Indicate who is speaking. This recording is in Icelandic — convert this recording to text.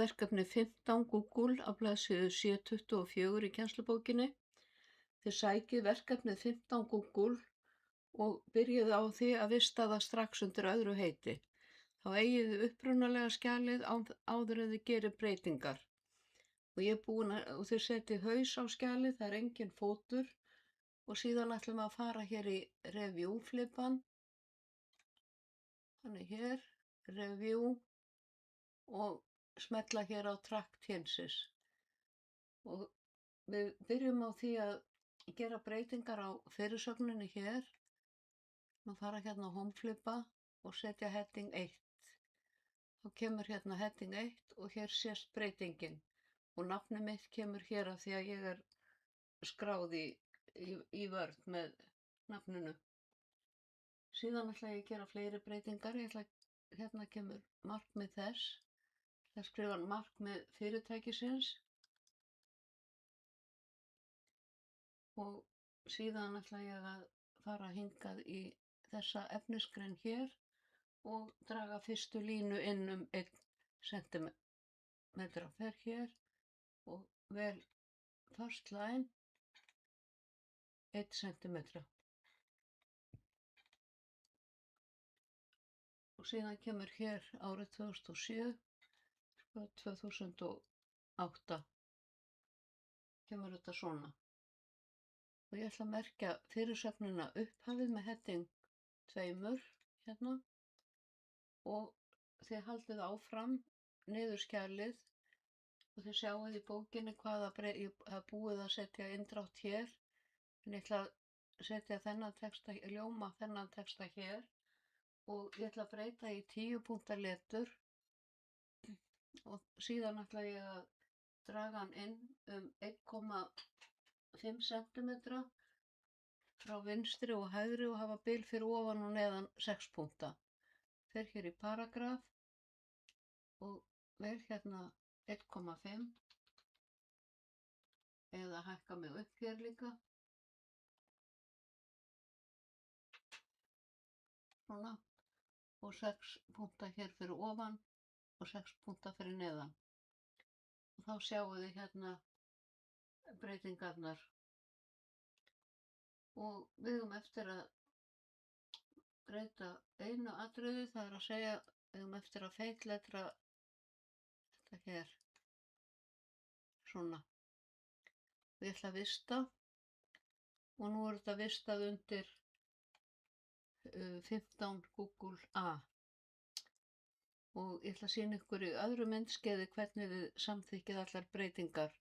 Speaker 1: verkefni 15 Google á blaðsíðu 724 í kennslubókinni. Þið sækið verkefnið 15 Google og byrjið á því að vista það strax undir öðru heiti. Þá eigið þið upprunalega skjalið áður en þið gerir breytingar. Og þið setið haus á skjalið, það er engin fótur og síðan ætlum við að fara hér í review flipan. Þannig hér, review og smetla hér á track changes. Og við byrjum á því að gera breytingar á fyrirsögninni hér. Nú fara hérna á home flipa og setja heading 1. Þá kemur hérna heading 1 og hér sést breytingin. Og nafnið mitt kemur hér af því að ég er skráð í Word með nafninu. Síðan ætla ég að gera fleiri breytingar. Hérna kemur markmið þess. Það skrifa markmið fyrirtækisins. Og síðan ætla ég að fara hingað í þessa efnisgrein hér og draga fyrstu línu inn 1 cm. Fer hér og vel first line 1 cm. Og síðan kemur hér árið 2007, 2008 kemur þetta svona. Og ég ætla að merkja fyrirsögnina upphafið með heading 2 hérna og þið haldið áfram niður skjalið og þið sjáið í bókinni hvað ég hef búið að setja inndrátt hér. En ég ætla að setja þennan texta, ljóma þennan texta hér og ég ætla að breyta í 10 punkta letur og síðan ætla ég að draga hann inn 1,5 cm frá vinstri og hægri og hafa bil fyrir ofan og neðan 6 punkta. Fer hér í paragraf og vel hérna 1,5 eða hækka mig upp hér líka. Svona. Og 6 punkta hér fyrir ofan og 6 punkta fyrir neðan. Og þá sjáum við hérna breytingarnar. Og við höfum eftir að breyta einu atriði, það er að segja, við höfum eftir að feitletra þetta hér. Svona. Og ég ætla að vista og nú er þetta vistað undir 15 Google A. Og ég ætla að sýna ykkur í öðru myndskeiði hvernig við samþykkið allar breytingar.